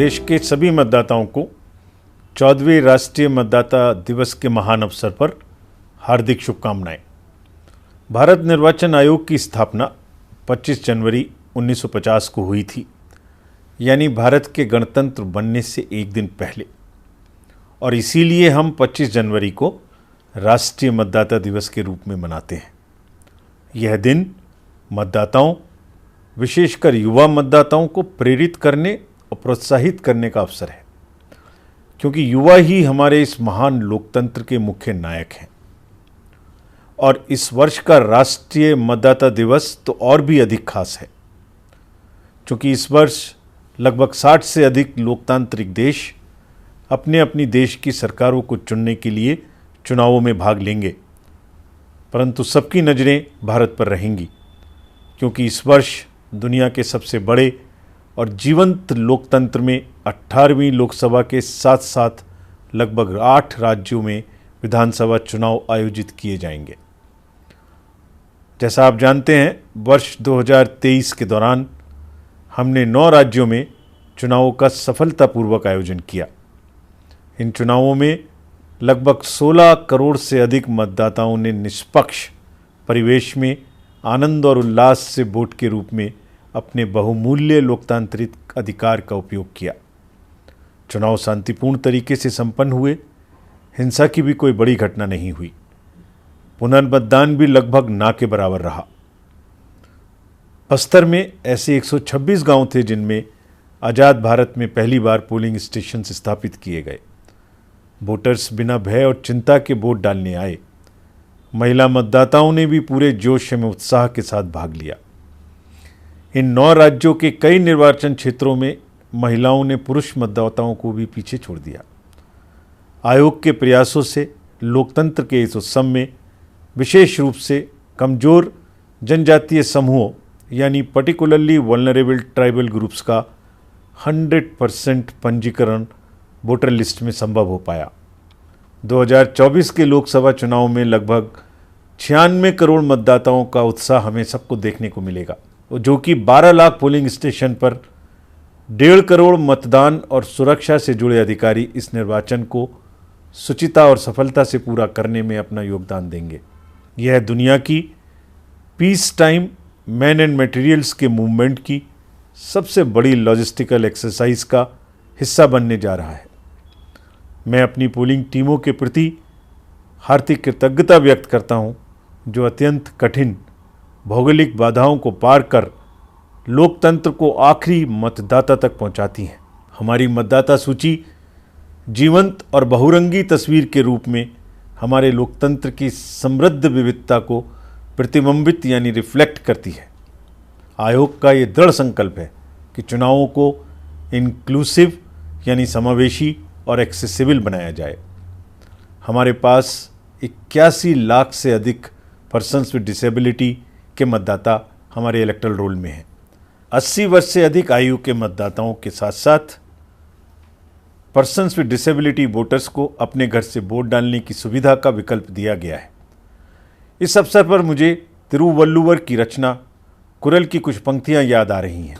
देश के सभी मतदाताओं को 14वें राष्ट्रीय मतदाता दिवस के महान अवसर पर हार्दिक शुभकामनाएं। भारत निर्वाचन आयोग की स्थापना 25 जनवरी 1950 को हुई थी, यानी भारत के गणतंत्र बनने से एक दिन पहले, और इसीलिए हम 25 जनवरी को राष्ट्रीय मतदाता दिवस के रूप में मनाते हैं। यह दिन मतदाताओं, विशेषकर युवा मतदाताओं को प्रेरित करने और प्रोत्साहित करने का अवसर है, क्योंकि युवा ही हमारे इस महान लोकतंत्र के मुख्य नायक हैं। और इस वर्ष का राष्ट्रीय मतदाता दिवस तो और भी अधिक खास है, क्योंकि इस वर्ष लगभग 60 से अधिक लोकतांत्रिक देश अपने अपनी देश की सरकारों को चुनने के लिए चुनावों में भाग लेंगे, परंतु सबकी नज़रें भारत पर रहेंगी, क्योंकि इस वर्ष दुनिया के सबसे बड़े और जीवंत लोकतंत्र में 18वीं लोकसभा के साथ साथ लगभग 8 राज्यों में विधानसभा चुनाव आयोजित किए जाएंगे। जैसा आप जानते हैं, वर्ष 2023 के दौरान हमने 9 राज्यों में चुनावों का सफलतापूर्वक आयोजन किया। इन चुनावों में लगभग 16 करोड़ से अधिक मतदाताओं ने निष्पक्ष परिवेश में आनंद और उल्लास से वोट के रूप में अपने बहुमूल्य लोकतांत्रिक अधिकार का उपयोग किया। चुनाव शांतिपूर्ण तरीके से संपन्न हुए, हिंसा की भी कोई बड़ी घटना नहीं हुई। पुनर्मतदान भी लगभग ना के बराबर रहा। बस्तर में ऐसे 126 गांव थे जिनमें आज़ाद भारत में पहली बार पोलिंग स्टेशन स्थापित किए गए। वोटर्स बिना भय और चिंता के वोट डालने आए। महिला मतदाताओं ने भी पूरे जोश में उत्साह के साथ भाग लिया। इन 9 राज्यों के कई निर्वाचन क्षेत्रों में महिलाओं ने पुरुष मतदाताओं को भी पीछे छोड़ दिया। आयोग के प्रयासों से लोकतंत्र के इस उत्सव में विशेष रूप से कमज़ोर जनजातीय समूहों यानी पर्टिकुलरली वल्नरेबल ट्राइबल ग्रुप्स का 100% पंजीकरण वोटर लिस्ट में संभव हो पाया। 2024 के लोकसभा चुनाव में लगभग 96 करोड़ मतदाताओं का उत्साह हमें सबको देखने को मिलेगा, जो कि 12 लाख पोलिंग स्टेशन पर 1.5 करोड़ मतदान और सुरक्षा से जुड़े अधिकारी इस निर्वाचन को शुचिता और सफलता से पूरा करने में अपना योगदान देंगे। यह दुनिया की peace time man and materials के मूवमेंट की सबसे बड़ी लॉजिस्टिकल एक्सरसाइज का हिस्सा बनने जा रहा है। मैं अपनी पोलिंग टीमों के प्रति हार्दिक कृतज्ञता व्यक्त करता हूं, जो अत्यंत कठिन भौगोलिक बाधाओं को पार कर लोकतंत्र को आखिरी मतदाता तक पहुंचाती हैं। हमारी मतदाता सूची जीवंत और बहुरंगी तस्वीर के रूप में हमारे लोकतंत्र की समृद्ध विविधता को प्रतिबिंबित यानी रिफ्लेक्ट करती है। आयोग का ये दृढ़ संकल्प है कि चुनावों को इंक्लूसिव यानी समावेशी और एक्सेसिबल बनाया जाए। हमारे पास 81 लाख से अधिक पर्सन्स विद डिसेबिलिटी के मतदाता हमारे इलेक्टोरल रोल में हैं। 80 वर्ष से अधिक आयु के मतदाताओं के साथ साथ पर्सन्स विद डिसेबिलिटी वोटर्स को अपने घर से वोट डालने की सुविधा का विकल्प दिया गया है। इस अवसर पर मुझे तिरुवल्लुवर की रचना कुरल की कुछ पंक्तियां याद आ रही हैं।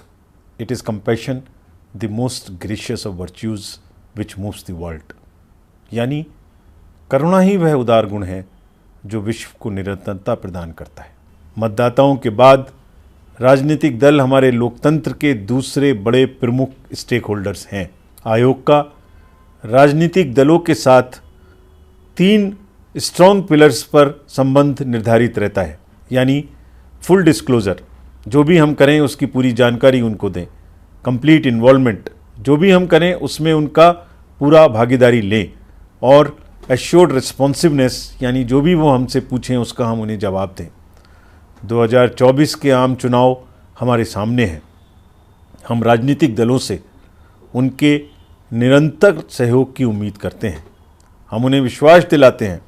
It is compassion the most gracious of virtues which moves the world, यानी करुणा ही वह उदार गुण है जो विश्व को निरंतरता प्रदान करता है। मतदाताओं के बाद राजनीतिक दल हमारे लोकतंत्र के दूसरे बड़े प्रमुख स्टेक होल्डर्स हैं। आयोग का राजनीतिक दलों के साथ 3 स्ट्रॉन्ग पिलर्स पर संबंध निर्धारित रहता है, यानी फुल डिस्क्लोजर, जो भी हम करें उसकी पूरी जानकारी उनको दें। कंप्लीट इन्वॉल्वमेंट, जो भी हम करें उसमें उनका पूरा भागीदारी लें। और एश्योर्ड रिस्पॉन्सिवनेस, यानी जो भी वो हमसे पूछें उसका हम उन्हें जवाब दें। 2024 के आम चुनाव हमारे सामने हैं। हम राजनीतिक दलों से उनके निरंतर सहयोग की उम्मीद करते हैं। हम उन्हें विश्वास दिलाते हैं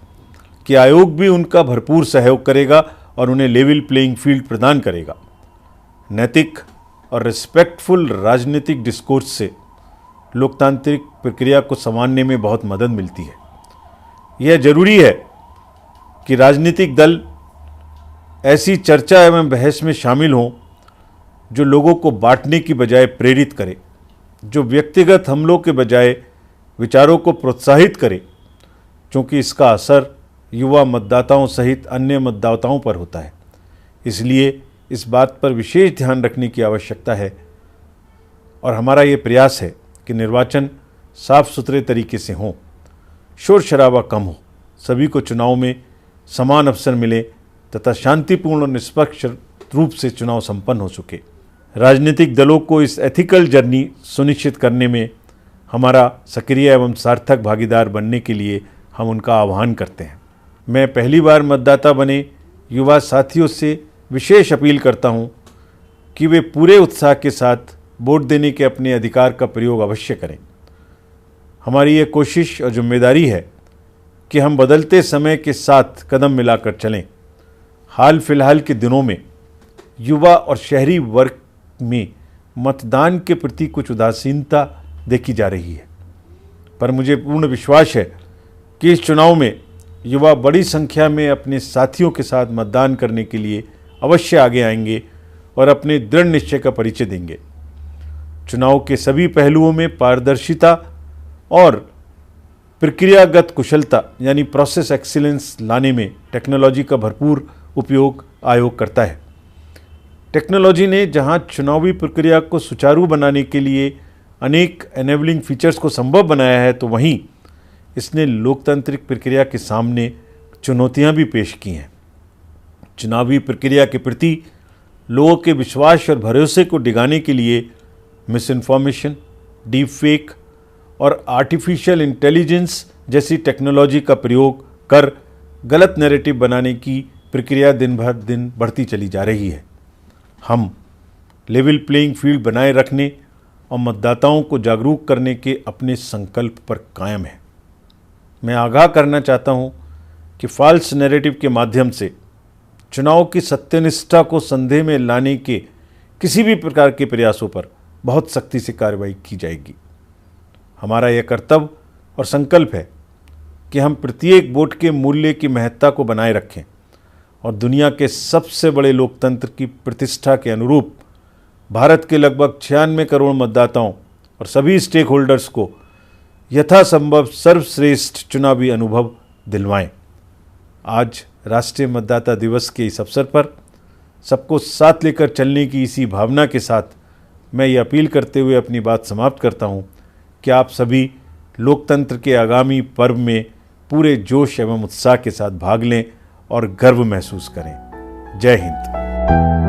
कि आयोग भी उनका भरपूर सहयोग करेगा और उन्हें लेवल प्लेइंग फील्ड प्रदान करेगा। नैतिक और रिस्पेक्टफुल राजनीतिक डिस्कोर्स से लोकतांत्रिक प्रक्रिया को संवारने में बहुत मदद मिलती है। यह जरूरी है कि राजनीतिक दल ऐसी चर्चा एवं बहस में शामिल हों जो लोगों को बांटने की बजाय प्रेरित करे। जो व्यक्तिगत हमलों के बजाय विचारों को प्रोत्साहित करे, क्योंकि इसका असर युवा मतदाताओं सहित अन्य मतदाताओं पर होता है। इसलिए इस बात पर विशेष ध्यान रखने की आवश्यकता है और हमारा ये प्रयास है कि निर्वाचन साफ सुथरे तरीके से हों, शोर शराबा कम हो, सभी को चुनाव में समान अवसर मिले तथा शांतिपूर्ण और निष्पक्ष रूप से चुनाव संपन्न हो सके। राजनीतिक दलों को इस एथिकल जर्नी सुनिश्चित करने में हमारा सक्रिय एवं सार्थक भागीदार बनने के लिए हम उनका आह्वान करते हैं। मैं पहली बार मतदाता बने युवा साथियों से विशेष अपील करता हूं कि वे पूरे उत्साह के साथ वोट देने के अपने अधिकार का प्रयोग अवश्य करें। हमारी ये कोशिश और जिम्मेदारी है कि हम बदलते समय के साथ कदम मिलाकर चलें। हाल फिलहाल के दिनों में युवा और शहरी वर्ग में मतदान के प्रति कुछ उदासीनता देखी जा रही है, पर मुझे पूर्ण विश्वास है कि इस चुनाव में युवा बड़ी संख्या में अपने साथियों के साथ मतदान करने के लिए अवश्य आगे आएंगे और अपने दृढ़ निश्चय का परिचय देंगे। चुनाव के सभी पहलुओं में पारदर्शिता और प्रक्रियागत कुशलता यानी प्रोसेस एक्सीलेंस लाने में टेक्नोलॉजी का भरपूर उपयोग आयोग करता है। टेक्नोलॉजी ने जहां चुनावी प्रक्रिया को सुचारू बनाने के लिए अनेक एनेबलिंग फीचर्स को संभव बनाया है, तो वहीं इसने लोकतांत्रिक प्रक्रिया के सामने चुनौतियां भी पेश की हैं। चुनावी प्रक्रिया के प्रति लोगों के विश्वास और भरोसे को डिगाने के लिए मिस इन्फॉर्मेशन, डीप फेक और आर्टिफिशियल इंटेलिजेंस जैसी टेक्नोलॉजी का प्रयोग कर गलत नैरेटिव बनाने की प्रक्रिया दिन भर दिन बढ़ती चली जा रही है। हम लेवल प्लेइंग फील्ड बनाए रखने और मतदाताओं को जागरूक करने के अपने संकल्प पर कायम हैं। मैं आगाह करना चाहता हूं कि फॉल्स नैरेटिव के माध्यम से चुनाव की सत्यनिष्ठा को संदेह में लाने के किसी भी प्रकार के प्रयासों पर बहुत सख्ती से कार्रवाई की जाएगी। हमारा यह कर्तव्य और संकल्प है कि हम प्रत्येक वोट के मूल्य की महत्ता को बनाए रखें और दुनिया के सबसे बड़े लोकतंत्र की प्रतिष्ठा के अनुरूप भारत के लगभग 96 करोड़ मतदाताओं और सभी स्टेक होल्डर्स को यथासंभव सर्वश्रेष्ठ चुनावी अनुभव दिलवाएं। आज राष्ट्रीय मतदाता दिवस के इस अवसर पर सबको साथ लेकर चलने की इसी भावना के साथ मैं ये अपील करते हुए अपनी बात समाप्त करता हूँ कि आप सभी लोकतंत्र के आगामी पर्व में पूरे जोश एवं उत्साह के साथ भाग लें और गर्व महसूस करें। जय हिंद।